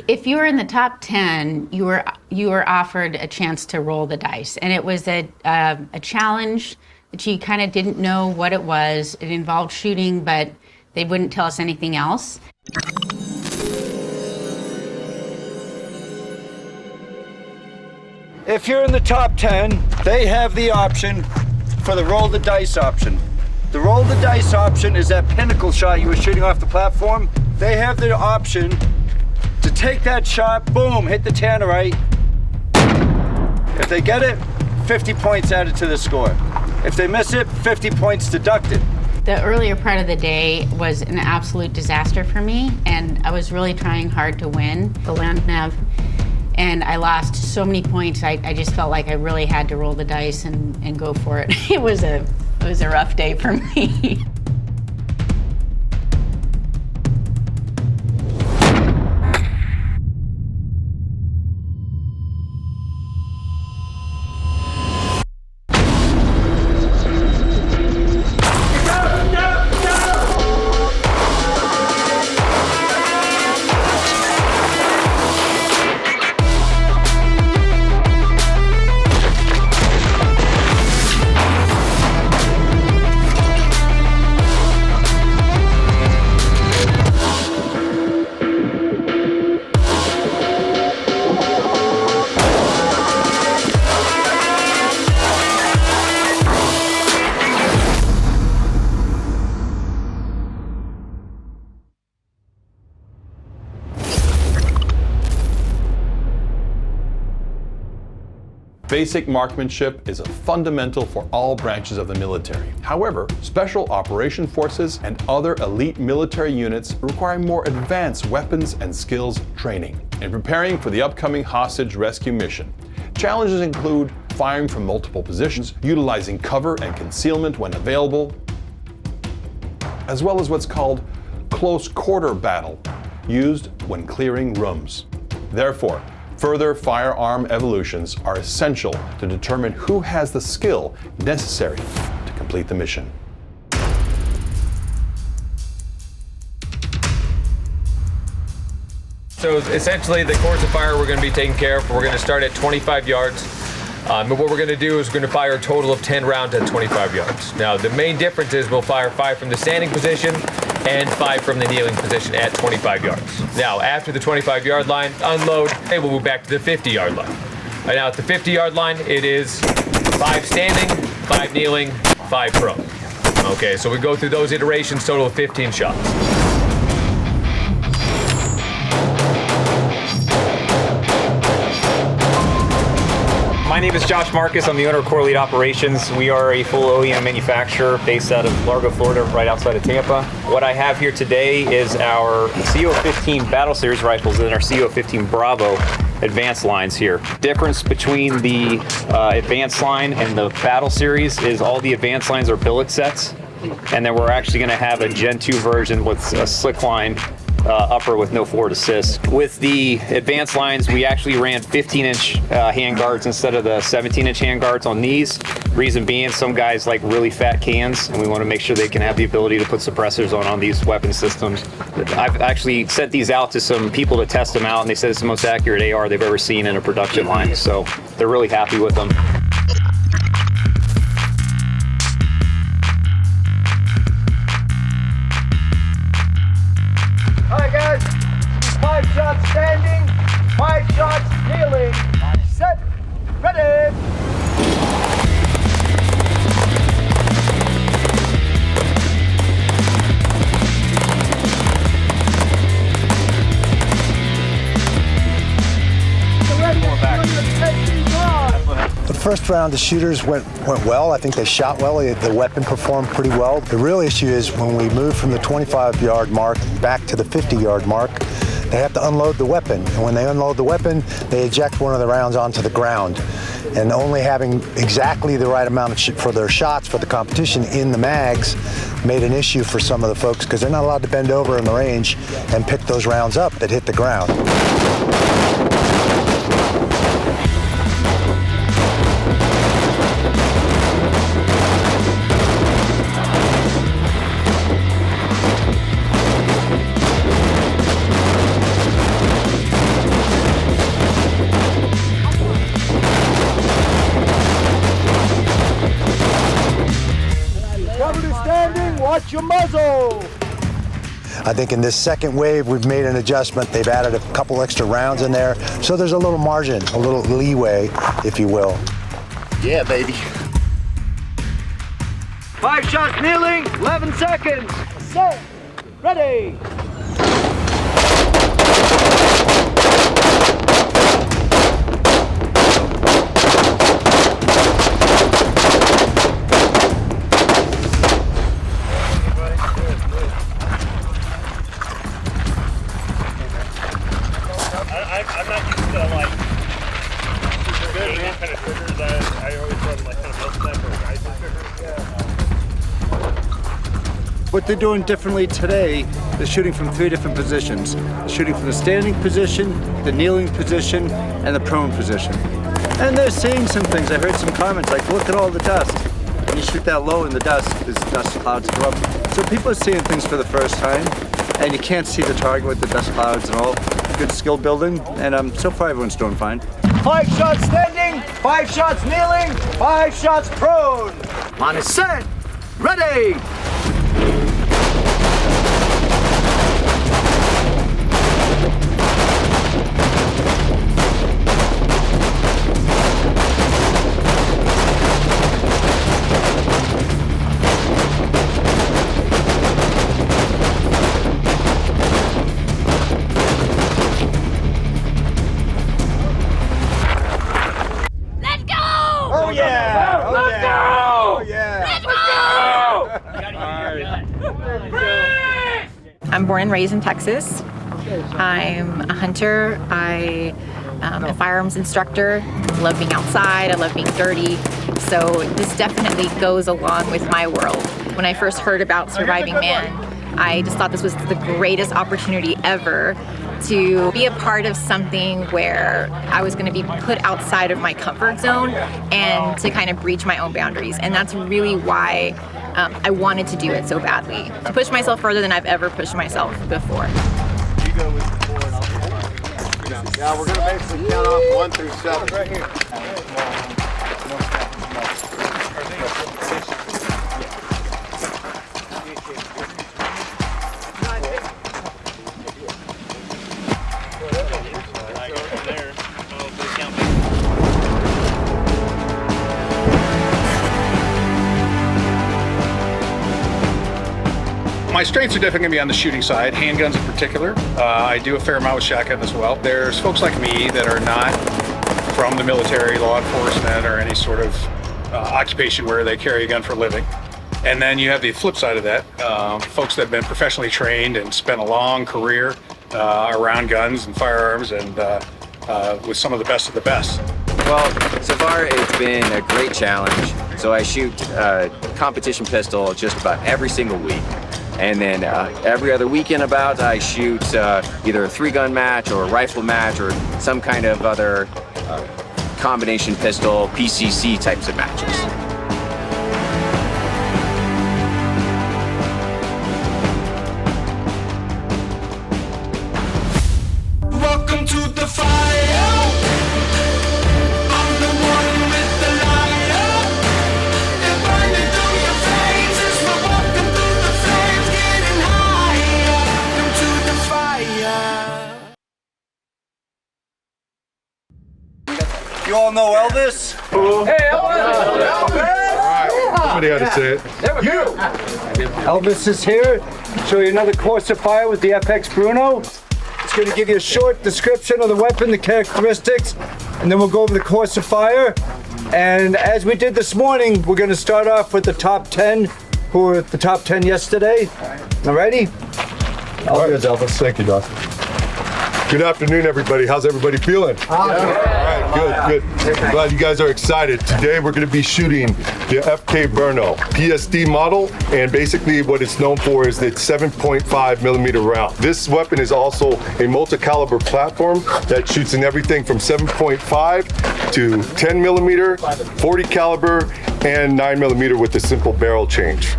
If you were in the top 10, you were offered a chance to roll the dice, and it was a challenge that you kind of didn't know what it was. It involved shooting, but they wouldn't tell us anything else. If you're in the top 10, they have the option for the roll the dice option. The roll the dice option is that pinnacle shot you were shooting off the platform. They have the option to take that shot, boom, hit the tannerite. If they get it, 50 points added to the score. If they miss it, 50 points deducted. The earlier part of the day was an absolute disaster for me, and I was really trying hard to win the land nav. And I lost so many points, I just felt like I really had to roll the dice and go for it. It was a rough day for me. Basic marksmanship is a fundamental for all branches of the military. However, special operation forces and other elite military units require more advanced weapons and skills training. In preparing for the upcoming hostage rescue mission, challenges include firing from multiple positions, utilizing cover and concealment when available, as well as what's called close quarter battle, used when clearing rooms. Therefore, further firearm evolutions are essential to determine who has the skill necessary to complete the mission. So essentially the course of fire we're going to be taking care of, we're going to start at 25 yards. And what we're going to do is we're going to fire a total of 10 rounds at 25 yards. Now the main difference is we'll fire 5 from the standing position and 5 from the kneeling position at 25 yards. Now after the 25-yard line, unload, and we'll move back to the 50-yard line. Right now at the 50-yard line, it is 5 standing, 5 kneeling, 5 prone. Okay, so we go through those iterations, total of 15 shots. My name is Josh Marcus. I'm the owner of Core Lead Operations. We are a full OEM manufacturer based out of Largo, Florida, right outside of Tampa. What I have here today is our CO-15 Battle Series rifles and our CO-15 Bravo advanced lines here. Difference between the advanced line and the Battle Series is all the advanced lines are billet sets, and then we're actually going to have a Gen 2 version with a slick line upper with no forward assist. With the advanced lines, we actually ran 15-inch hand guards instead of the 17-inch hand guards on these. Reason being, some guys like really fat cans, and we want to make sure they can have the ability to put suppressors on these weapon systems. I've actually sent these out to some people to test them out, and they said it's the most accurate AR they've ever seen in a production line, so they're really happy with them. Alright guys, 5 shots standing, 5 shots kneeling. Set, ready! The first round, the shooters went well. I think they shot well. The weapon performed pretty well. The real issue is when we move from the 25-yard mark back to the 50-yard mark, they have to unload the weapon. And when they unload the weapon, they eject one of the rounds onto the ground. And only having exactly the right amount for their shots for the competition in the mags made an issue for some of the folks because they're not allowed to bend over in the range and pick those rounds up that hit the ground. your muzzle! I think in this second wave, we've made an adjustment. They've added a couple extra rounds in there. So there's a little margin, a little leeway, if you will. Yeah, baby. 5 shots kneeling, 11 seconds. Set, ready. I'm not used to like super good kind of triggers. I always run like kind of milk step or Geisel triggers. What they're doing differently today is shooting from 3 different positions. They're shooting from the standing position, the kneeling position, and the prone position. And they're seeing some things. I heard some comments like, look at all the dust. When you shoot that low in the dust, there's dust clouds go up. So people are seeing things for the first time, and you can't see the target with the dust clouds and all. Good skill building, and so far everyone's doing fine. 5 shots standing, 5 shots kneeling, 5 shots prone. On is set, ready. I'm born and raised in Texas. I'm a hunter. I am a firearms instructor. I love being outside. I love being dirty. So this definitely goes along with my world. When I first heard about Surviving Mann, I just thought this was the greatest opportunity ever to be a part of something where I was going to be put outside of my comfort zone and to kind of breach my own boundaries. And that's really why I wanted to do it so badly, to push myself further than I've ever pushed myself before. You go with the 4 and I'll go. Yeah, we're going to basically count off 1 through 7. Right here. My strengths are definitely going to be on the shooting side, handguns in particular. I do a fair amount with shotgun as well. There's folks like me that are not from the military, law enforcement, or any sort of occupation where they carry a gun for a living. And then you have the flip side of that, folks that have been professionally trained and spent a long career around guns and firearms and with some of the best of the best. Well, so far it's been a great challenge. So I shoot a competition pistol just about every single week. And then every other weekend I shoot either a 3-gun match or a rifle match or some kind of other combination pistol, PCC types of matches. Welcome to the fire. I'm the one with the lighter. They're burning through your faces. We're walking through the flames, getting higher. Welcome to the fire. You all know Elvis? Hey, somebody had to say it. Elvis is here. Show you another course of fire with the FX Bruno. It's going to give you a short description of the weapon, the characteristics, and then we'll go over the course of fire. And as we did this morning, we're going to start off with the top 10, who were at the top 10 yesterday. Alrighty? All right, Elvis. Thank you, Doc. Good afternoon, everybody. How's everybody feeling? All right, good. I'm glad you guys are excited. Today we're going to be shooting the FK Berno PSD model, and basically what it's known for is its 7.5 millimeter round. This weapon is also a multi-caliber platform that shoots in everything from 7.5 to 10 millimeter, 40 caliber, and 9 millimeter with a simple barrel change.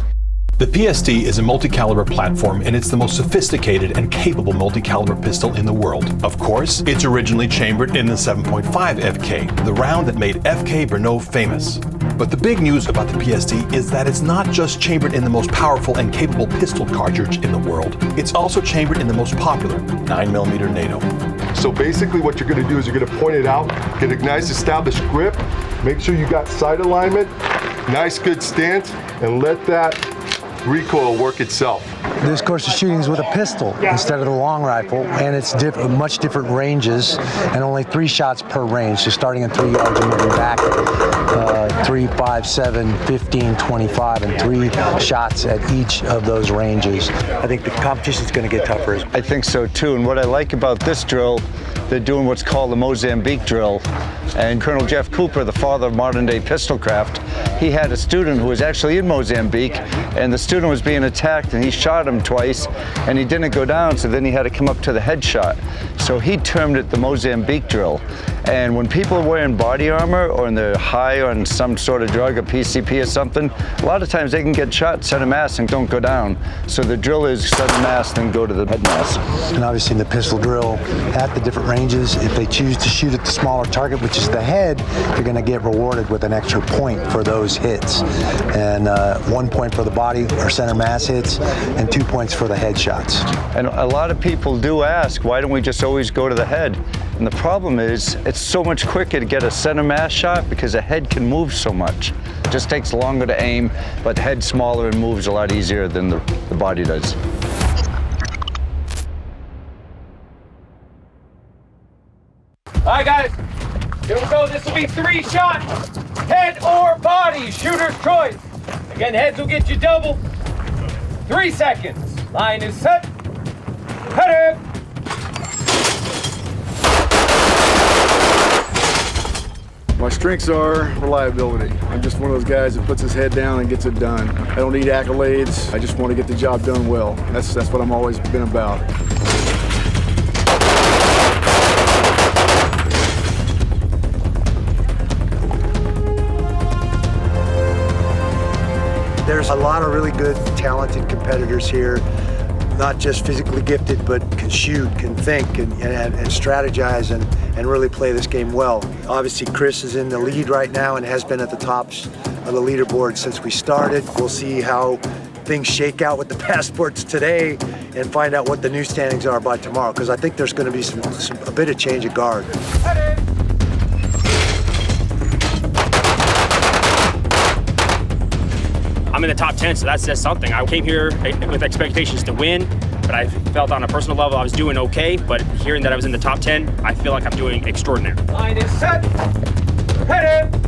The PSD is a multi-caliber platform, and it's the most sophisticated and capable multi-caliber pistol in the world. Of course, it's originally chambered in the 7.5 FK, the round that made FK Berno famous. But the big news about the PSD is that it's not just chambered in the most powerful and capable pistol cartridge in the world, it's also chambered in the most popular 9mm NATO. So basically what you're going to do is you're going to point it out, get a nice established grip, make sure you got sight alignment, nice good stance, and let that recoil work itself. This course of shooting is with a pistol instead of the long rifle, and it's much different ranges, and only 3 shots per range. So starting at 3 yards and moving back 3, 5, 7, 15, 25, and 3 shots at each of those ranges. I think the competition is going to get tougher. I think so too, and what I like about this drill, they're doing what's called the Mozambique drill. And Colonel Jeff Cooper, the father of modern day pistol craft, he had a student who was actually in Mozambique, and the student was being attacked and he shot him twice and he didn't go down, so then he had to come up to the headshot. So he termed it the Mozambique drill. And when people are wearing body armor or they're high on some sort of drug, a PCP or something, a lot of times they can get shot center mass and don't go down. So the drill is center mass, then go to the head mass. And obviously in the pistol drill, at the different ranges, if they choose to shoot at the smaller target, which is the head, you're going to get rewarded with an extra point for those hits. And 1 point for the body or center mass hits, and 2 points for the headshots. And a lot of people do ask, why don't we just always go to the head? And the problem is, it's so much quicker to get a center mass shot because the head can move so much. It just takes longer to aim, but the head's smaller and moves a lot easier than the body does. All right, guys, here we go. This will be 3 shots, head or body, shooter's choice. Again, heads will get you double. 3 seconds. Line is set. Head it. My strengths are reliability. I'm just one of those guys that puts his head down and gets it done. I don't need accolades. I just want to get the job done well. That's what I'm always been about. There's a lot of really good, talented competitors here, not just physically gifted, but can shoot, can think, and strategize, and really play this game well. Obviously, Chris is in the lead right now and has been at the tops of the leaderboard since we started. We'll see how things shake out with the passports today and find out what the new standings are by tomorrow, because I think there's going to be a bit of change of guard. I'm in the top 10, so that says something. I came here with expectations to win, but I felt on a personal level I was doing okay, but hearing that I was in the top 10, I feel like I'm doing extraordinary. Line is set. Head it.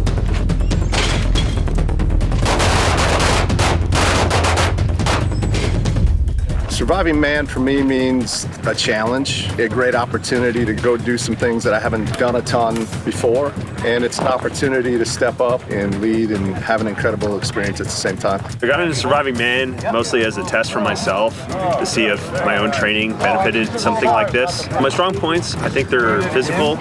Surviving Mann for me means a challenge, a great opportunity to go do some things that I haven't done a ton before, and it's an opportunity to step up and lead and have an incredible experience at the same time. I got into Surviving Mann mostly as a test for myself to see if my own training benefited something like this. My strong points, I think they're physical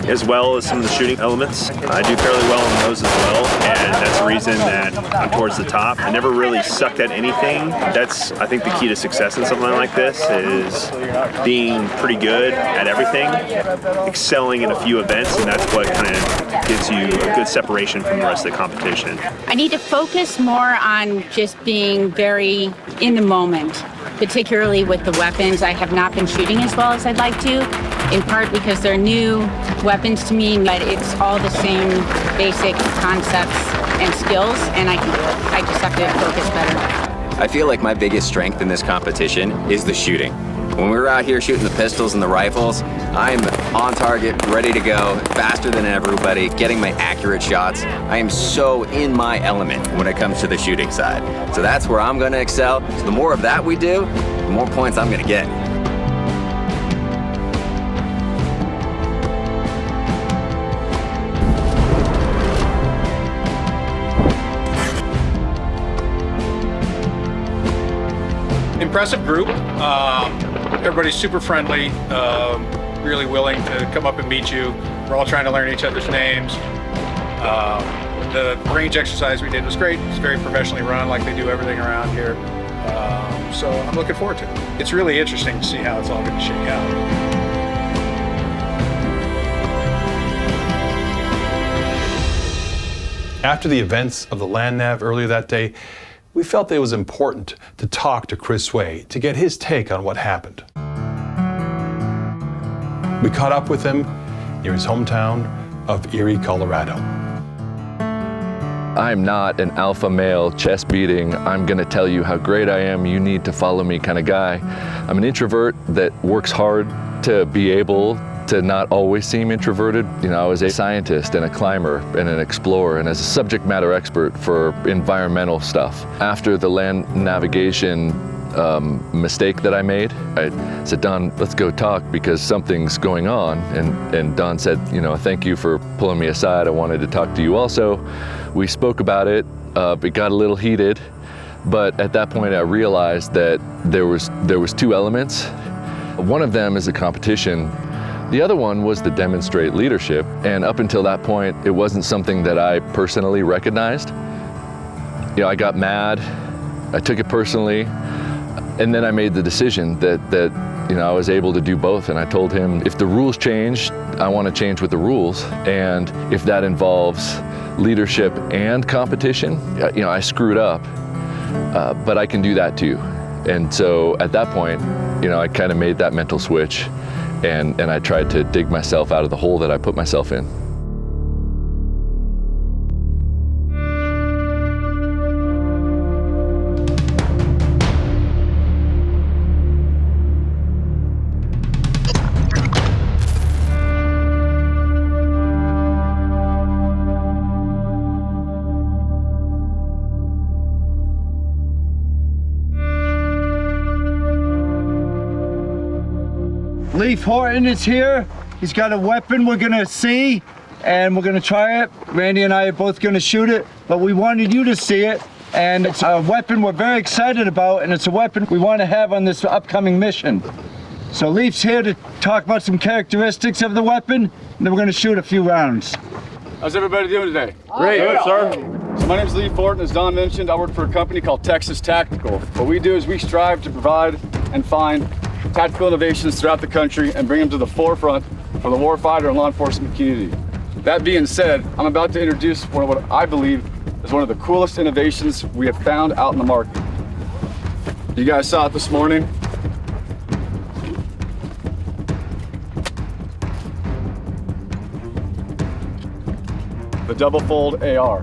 as well as some of the shooting elements. I do fairly well in those as well, and that's the reason that I'm towards the top. I never really sucked at anything. That's, I think, the key to success in something like this is being pretty good at everything, excelling in a few events, and that's what kind of gives you a good separation from the rest of the competition. I need to focus more on just being very in the moment, particularly with the weapons. I have not been shooting as well as I'd like to, in part because they're new weapons to me, but it's all the same basic concepts and skills, and I just have to focus better. I feel like my biggest strength in this competition is the shooting. When we were out here shooting the pistols and the rifles, I'm on target, ready to go, faster than everybody, getting my accurate shots. I am so in my element when it comes to the shooting side. So that's where I'm going to excel. So the more of that we do, the more points I'm going to get. Impressive group. Everybody's super friendly, really willing to come up and meet you. We're all trying to learn each other's names. The range exercise we did was great. It's very professionally run, like they do everything around here. So I'm looking forward to it. It's really interesting to see how it's all going to shake out. After the events of the land nav earlier that day, we felt that it was important to talk to Chris Sway to get his take on what happened. We caught up with him near his hometown of Erie, Colorado. I'm not an alpha male, chest beating, I'm gonna tell you how great I am, you need to follow me kind of guy. I'm an introvert that works hard to be able to not always seem introverted. You know, I was a scientist and a climber and an explorer and as a subject matter expert for environmental stuff. After the land navigation mistake that I made, I said, Don, let's go talk because something's going on. And Don said, you know, thank you for pulling me aside. I wanted to talk to you also. We spoke about it. It got a little heated, but at that point I realized that there was two elements. One of them is a competition. The other one was to demonstrate leadership. And up until that point, it wasn't something that I personally recognized. You know, I got mad, I took it personally, and then I made the decision that you know, I was able to do both. And I told him, if the rules change, I want to change with the rules. And if that involves leadership and competition, you know, I screwed up, but I can do that too. And so at that point, you know, I kind of made that mental switch and I tried to dig myself out of the hole that I put myself in. Leif Horton is here. He's got a weapon we're gonna see and we're gonna try it. Randy and I are both gonna shoot it, but we wanted you to see it. And it's a weapon we're very excited about, and it's a weapon we want to have on this upcoming mission. So Leif's here to talk about some characteristics of the weapon, and then we're gonna shoot a few rounds. How's everybody doing today? Great. Good, sir. So my name is Leif Horton. As Don mentioned, I work for a company called Texas Tactical. What we do is we strive to provide and find tactical innovations throughout the country and bring them to the forefront for the warfighter and law enforcement community. That being said, I'm about to introduce one of what I believe is one of the coolest innovations we have found out in the market. You guys saw it this morning. The double fold AR.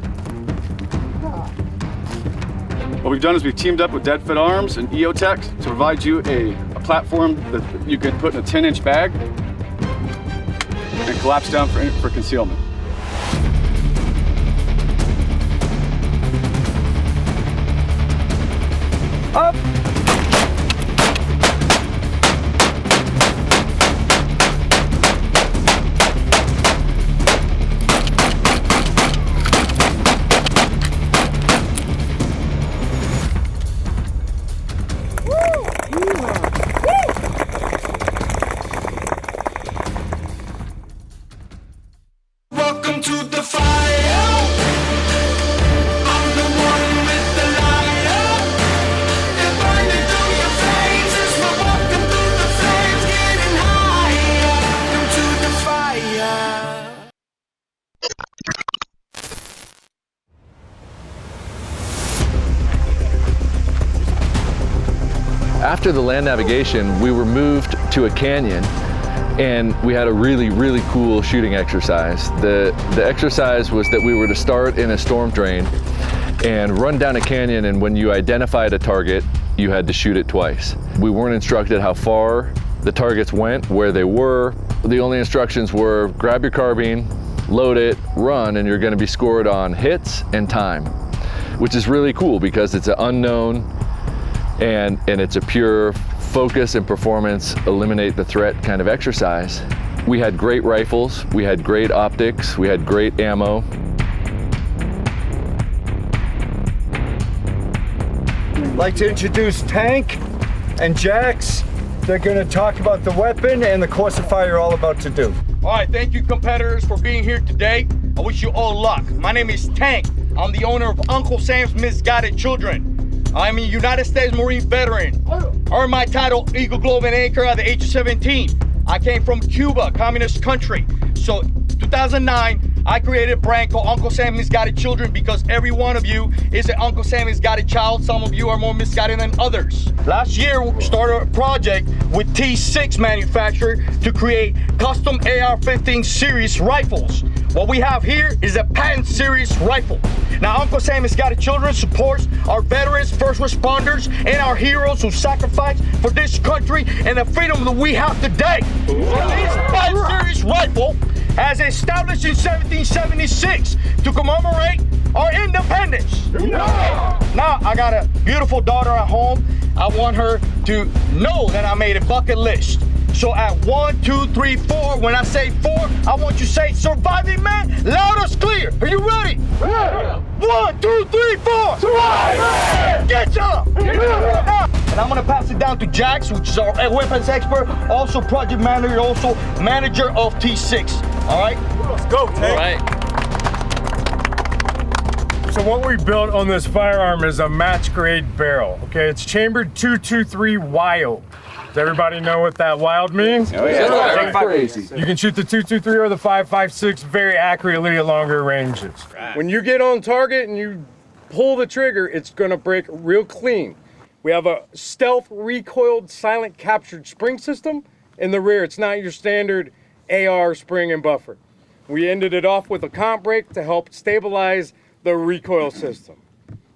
What we've done is we've teamed up with Dead Fit Arms and EOTech to provide you a platform that you can put in a 10-inch bag and collapse down for concealment. Up! Welcome to the fire. I'm the one with the lighter. They're burning through your veins as we're walking through the flames, getting higher. Welcome to the fire. After the land navigation, we were moved to a canyon and we had a really, really cool shooting exercise. The exercise was that we were to start in a storm drain and run down a canyon, and when you identified a target, you had to shoot it twice. We weren't instructed how far the targets went, where they were. The only instructions were grab your carbine, load it, run, and you're gonna be scored on hits and time, which is really cool because it's an unknown and it's a pure focus and performance, eliminate the threat kind of exercise. We had great rifles, we had great optics, we had great ammo. I'd like to introduce Tank and Jax. They're gonna talk about the weapon and the course of fire you're all about to do. All right, thank you competitors for being here today. I wish you all luck. My name is Tank. I'm the owner of Uncle Sam's Misguided Children. I'm a United States Marine veteran. Earned my title Eagle Globe and Anchor at the age of 17. I came from Cuba, communist country. So 2009, I created a brand called Uncle Sam Misguided Children because every one of you is an Uncle Sam misguided child. Some of you are more misguided than others. Last year, we started a project with T6 manufacturer to create custom AR-15 series rifles. What we have here is a patent series rifle. Now, Uncle Sam Misguided Children supports our veterans, first responders, and our heroes who sacrifice for this country and the freedom that we have today. This patent series rifle has established in 1776 to commemorate our independence. Now, I got a beautiful daughter at home. I want her to know that I made a bucket list. So at 1, 2, 3, 4, when I say 4, I want you to say Surviving Mann, loud and clear. Are you ready? 1, 2, 3, 4. Survive! Get some! And I'm gonna pass it down to Jax, which is our weapons expert, also project manager, also manager of T6. All right? Let's go, Tank. All right. So what we built on this firearm is a match grade barrel. Okay, it's chambered 223 wild. Does everybody know what that wild means? Oh yeah, crazy. You can shoot the 223 or the 5.56 very accurately at longer ranges. When you get on target and you pull the trigger, it's gonna break real clean. We have a stealth recoiled silent captured spring system in the rear. It's not your standard AR spring and buffer. We ended it off with a comp brake to help stabilize the recoil system.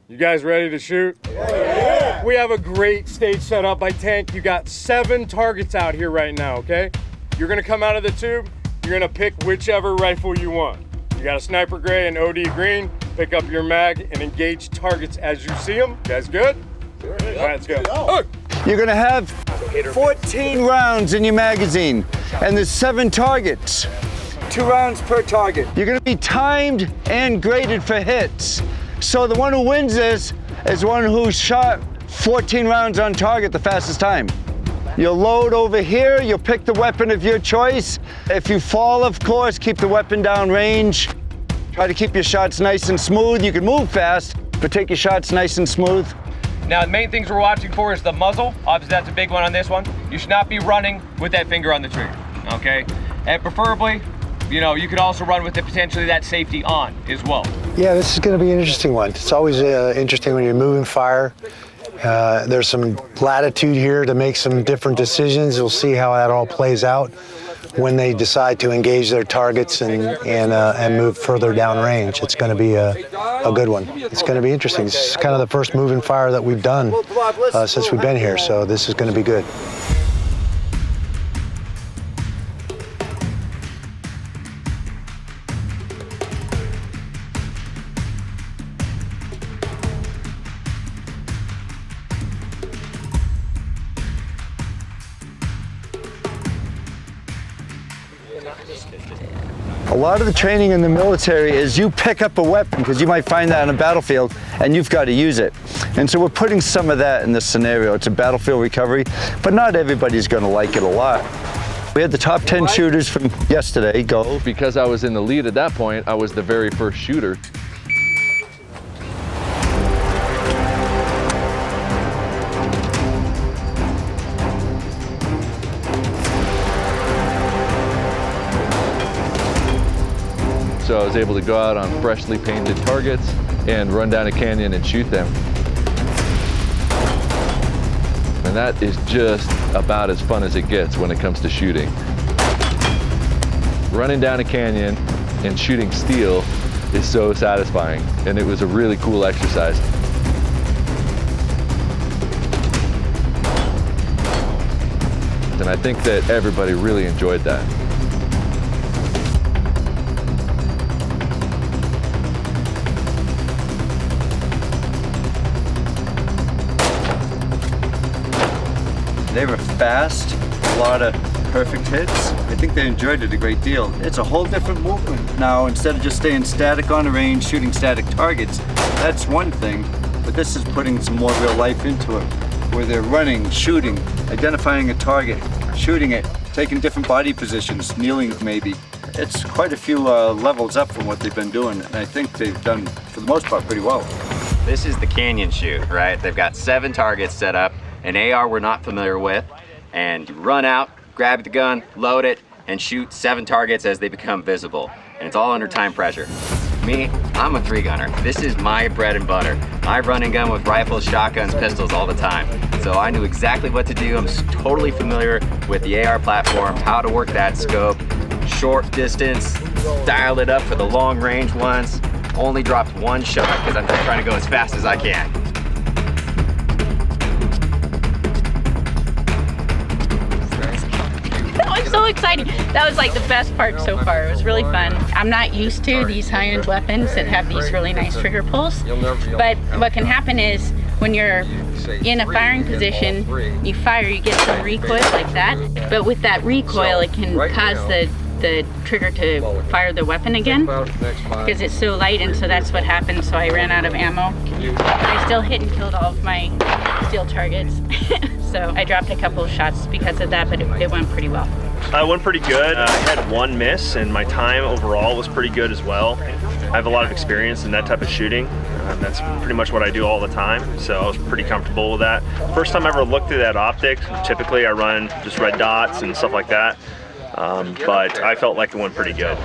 You guys ready to shoot? Yeah. We have a great stage set up by Tank. You got 7 targets out here right now, okay? You're gonna come out of the tube, you're gonna pick whichever rifle you want. You got a sniper gray and OD green, pick up your mag and engage targets as you see them. You guys good? All right, let's go. You're gonna have 14 rounds in your magazine, and there's 7 targets. 2 rounds per target. You're gonna be timed and graded for hits. So the one who wins this is one who shot 14 rounds on target the fastest time. You'll load over here, you'll pick the weapon of your choice. If you fall, of course, keep the weapon down range. Try to keep your shots nice and smooth. You can move fast, but take your shots nice and smooth. Now, the main things we're watching for is the muzzle. Obviously, that's a big one on this one. You should not be running with that finger on the trigger, okay? And preferably, you know, you could also run with potentially that safety on as well. Yeah, this is going to be an interesting one. It's always interesting when you're moving fire. There's some latitude here to make some different decisions. We'll see how that all plays out when they decide to engage their targets and move further down range. It's going to be a good one. It's going to be interesting. This is kind of the first moving fire that we've done since we've been here, so this is going to be good. A lot of the training in the military is you pick up a weapon, because you might find that on a battlefield, and you've got to use it. And so we're putting some of that in this scenario. It's a battlefield recovery, but not everybody's going to like it a lot. We had the top 10 shooters from yesterday go. Because I was in the lead at that point, I was the very first shooter. So I was able to go out on freshly painted targets and run down a canyon and shoot them. And that is just about as fun as it gets when it comes to shooting. Running down a canyon and shooting steel is so satisfying, and it was a really cool exercise. And I think that everybody really enjoyed that. They were fast, a lot of perfect hits. I think they enjoyed it a great deal. It's a whole different movement now. Instead of just staying static on a range, shooting static targets, that's one thing, but this is putting some more real life into it, where they're running, shooting, identifying a target, shooting it, taking different body positions, kneeling maybe. It's quite a few levels up from what they've been doing, and I think they've done, for the most part, pretty well. This is the canyon shoot, right? They've got 7 targets set up, an AR we're not familiar with, and you run out, grab the gun, load it, and shoot 7 targets as they become visible. and it's all under time pressure. Me, I'm a 3-gunner. This is my bread and butter. I run and gun with rifles, shotguns, pistols all the time. So I knew exactly what to do. I'm totally familiar with the AR platform, how to work that scope, short distance, dial it up for the long range ones. Only dropped 1 shot because I'm just trying to go as fast as I can. That was so exciting. That was like the best part so far. It was really fun. I'm not used to these high-end weapons that have these really nice trigger pulls. But what can happen is when you're in a firing position, you fire, you get some recoil like that. But with that recoil, it can cause the trigger to fire the weapon again because it's so light, and so that's what happened. So I ran out of ammo. I still hit and killed all of my steel targets. So I dropped a couple of shots because of that, but it went pretty well. I went pretty good. I had 1 miss, and my time overall was pretty good as well. I have a lot of experience in that type of shooting. That's pretty much what I do all the time, so I was pretty comfortable with that. First time I ever looked through that optic, typically I run just red dots and stuff like that, but I felt like it went pretty good.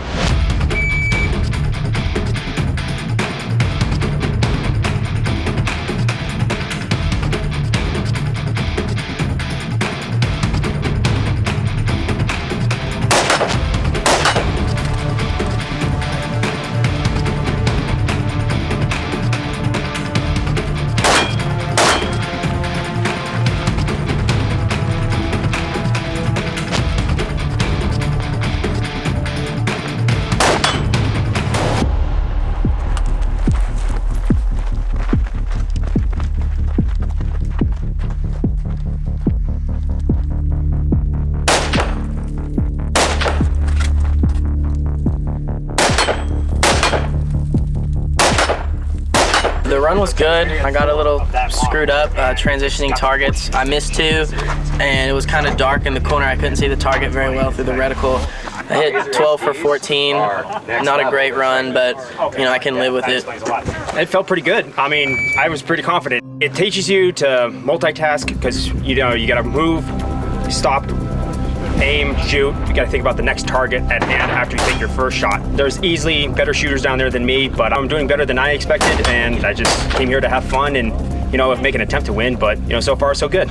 The run was good. I got a little screwed up transitioning targets. I missed 2, and it was kind of dark in the corner. I couldn't see the target very well through the reticle. I hit 12 for 14. Not a great run, but you know, I can live with it. It felt pretty good. I mean, I was pretty confident. It teaches you to multitask because you know you got to move, stop, aim, shoot. You got to think about the next target at hand after you take your first shot. There's easily better shooters down there than me, but I'm doing better than I expected, and I just came here to have fun and, you know, make an attempt to win, but, you know, so far so good.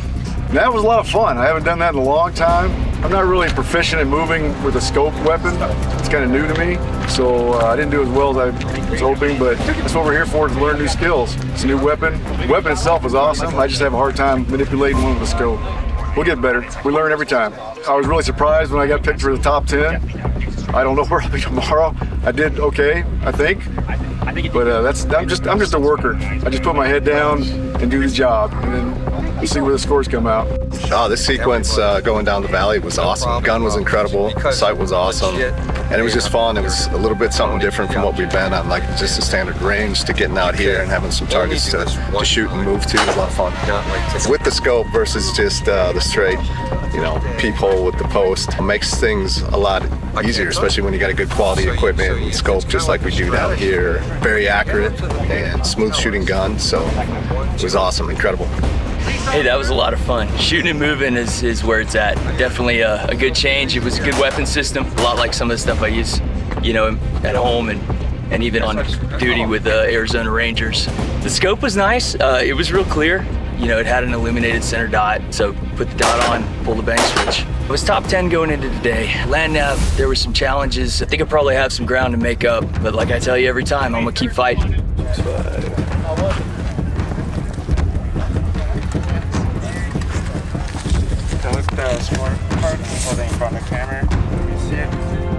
That was a lot of fun. I haven't done that in a long time. I'm not really proficient in moving with a scope weapon. It's kind of new to me, so I didn't do as well as I was hoping, but that's what we're here for, to learn new skills. It's a new weapon. The weapon itself is awesome. I just have a hard time manipulating one with a scope. We'll get better. We learn every time. I was really surprised when I got picked for the top 10. I don't know where I'll be tomorrow. I did okay, I think. But I'm just a worker. I just put my head down and do the job, and then we'll see where the scores come out. Oh, this sequence going down the valley was awesome. Gun was incredible. Sight was awesome. And it was just fun. It was a little bit something different from what we've been on, like just a standard range, to getting out here and having some targets to shoot and move to. It was a lot of fun. With the scope versus just the straight, you know, peephole with the post, makes things a lot easier, especially when you got a good quality equipment and scope just like we do down here. Very accurate and smooth shooting gun, so it was awesome, incredible. Hey, that was a lot of fun. Shooting and moving is where it's at. Definitely a good change. It was a good weapon system, a lot like some of the stuff I use, you know, at home and even on duty with the Arizona Rangers. The scope was nice. It was real clear. You know, it had an illuminated center dot, so put the dot on, pull the bang switch. I was top 10 going into today. Land nav, there were some challenges. I think I probably have some ground to make up, but like I tell you every time, I'm gonna keep fighting. Holding in front of the camera. You see it?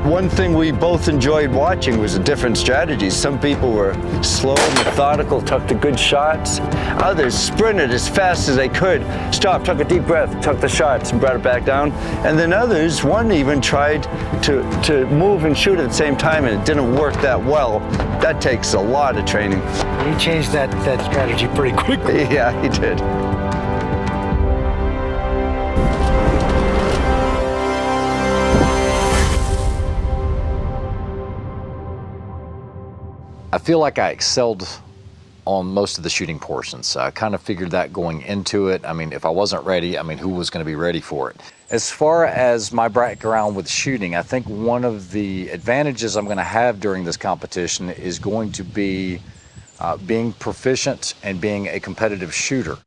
One thing we both enjoyed watching was the different strategies. Some people were slow, methodical, took the good shots. Others sprinted as fast as they could, stopped, took a deep breath, took the shots and brought it back down. And then others, one even tried to move and shoot at the same time, and it didn't work that well. That takes a lot of training. He changed that strategy pretty quickly. Yeah, he did. I feel like I excelled on most of the shooting portions. I kind of figured that going into it. I mean, if I wasn't ready, I mean, who was going to be ready for it? As far as my background with shooting, I think one of the advantages I'm going to have during this competition is going to be being proficient and being a competitive shooter.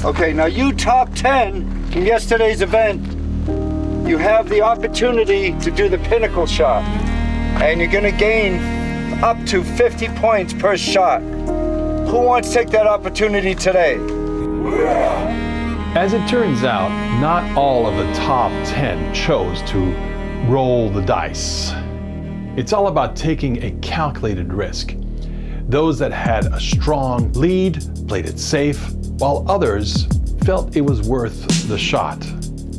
Okay, now you top 10 in yesterday's event, you have the opportunity to do the pinnacle shot. And you're gonna gain up to 50 points per shot. Who wants to take that opportunity today? As it turns out, not all of the top 10 chose to roll the dice. It's all about taking a calculated risk. Those that had a strong lead played it safe, while others felt it was worth the shot.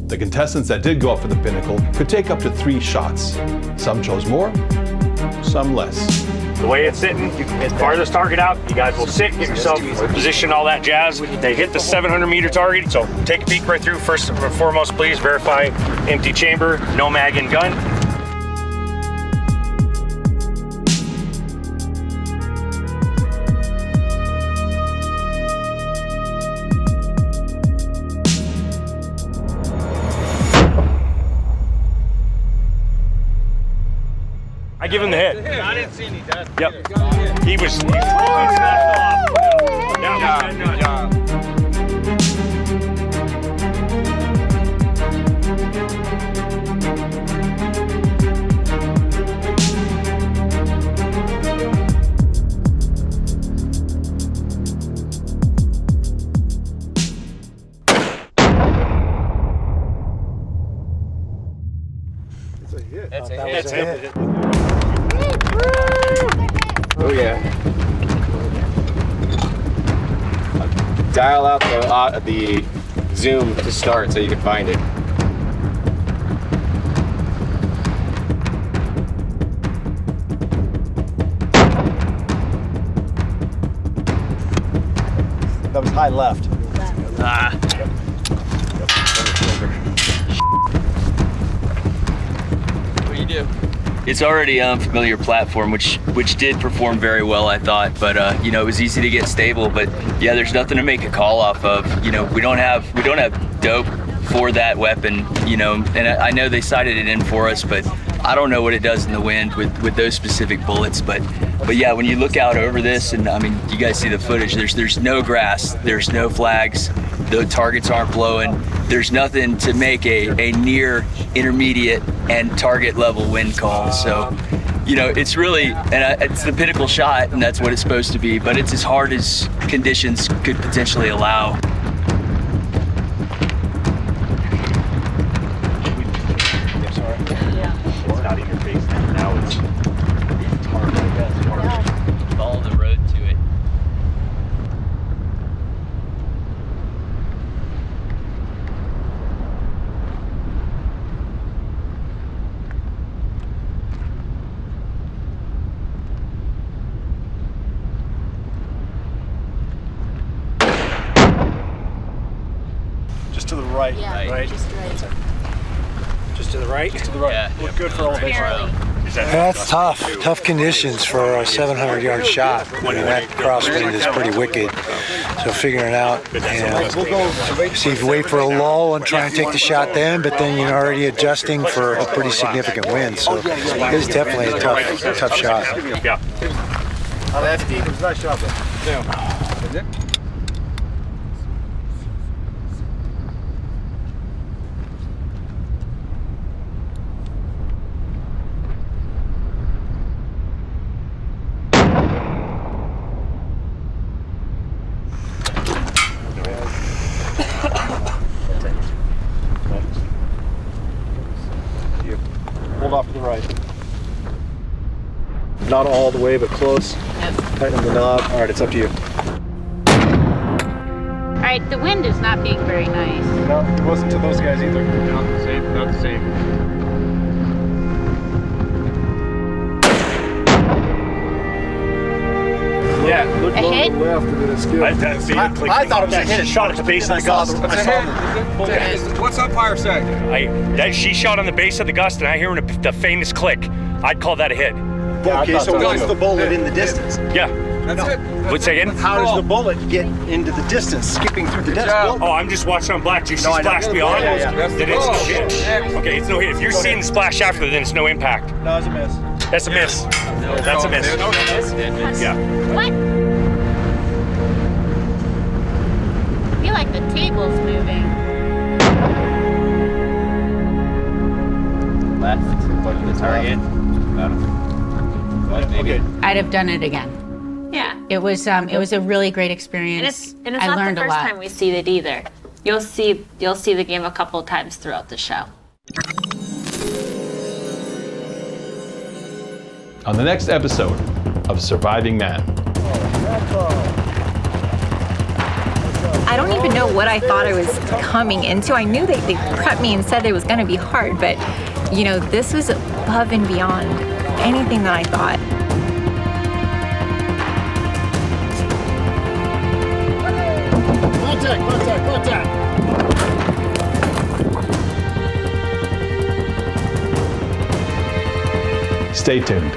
The contestants that did go up for the pinnacle could take up to 3 shots. Some chose more, some less. The way it's sitting, you can hit the farthest target out. You guys will sit, get yourself positioned, all that jazz. They hit the 700-meter target, so take a peek right through. First and foremost, please verify empty chamber, no mag in gun. I give him the hit. I didn't see any death. Yep. He was totally snapped off. Good job. That's a hit. That's it. Oh yeah. Dial out the zoom to start so you can find it. That was high left. What do you do? It's already an unfamiliar platform, which did perform very well, I thought. But you know, it was easy to get stable. But yeah, there's nothing to make a call off of. You know, we don't have dope for that weapon. You know, and I know they sighted it in for us, but I don't know what it does in the wind with those specific bullets. But yeah, when you look out over this, and I mean, you guys see the footage. There's no grass, there's no flags, the targets aren't blowing. There's nothing to make a near, intermediate, and target level wind call. So, you know, it's really, and it's the pinnacle shot, and that's what it's supposed to be. But it's as hard as conditions could potentially allow. It's not in your face now. It's hard. Follow the road to it. Just to the right. Yeah, right? just right. Just to the right? Just to the right. Yeah. Look good for elevation. That's tough. Tough conditions for a 700-yard shot. I mean, that crosswind is pretty wicked. So figuring out, see if you wait for a lull and try and take the shot then, but then you're already adjusting for a pretty significant wind. So it's definitely a tough shot. Yeah. That's deep. It was a nice shot, though. Yeah. Hold off to the right. Not all the way, but close. Yep. Tighten the knob. All right, it's up to you. All right, the wind is not being very nice. No, it wasn't to those guys either. Not the same. Not the same. Yeah. A hit? I thought it was a hit. It shot at the base of the gust. What's umpire say? She shot on the base of the gust, and I hear the faintest click. I'd call that a hit. Okay, so what's the bullet in the distance? Yeah. That's it. What's that again? How does the bullet get into the distance, skipping through the distance? Oh, I'm just watching on black. Do you see splash beyond? Then it's no hit. Okay, it's no hit. If you're seeing the splash after, then it's no impact. No, it's a miss. That's a miss. That's a miss. Yeah. What? I feel like the table's moving. Left, go to the target. Maybe. I'd have done it again. Yeah. It was a really great experience. And it's I not learned the a first lot. time we see it either. You'll see the game a couple of times throughout the show. On the next episode of Surviving Mann. I don't even know what I thought I was coming into. I knew they prepped me and said it was going to be hard, but you know, this was above and beyond anything that I thought. Contact. Stay tuned.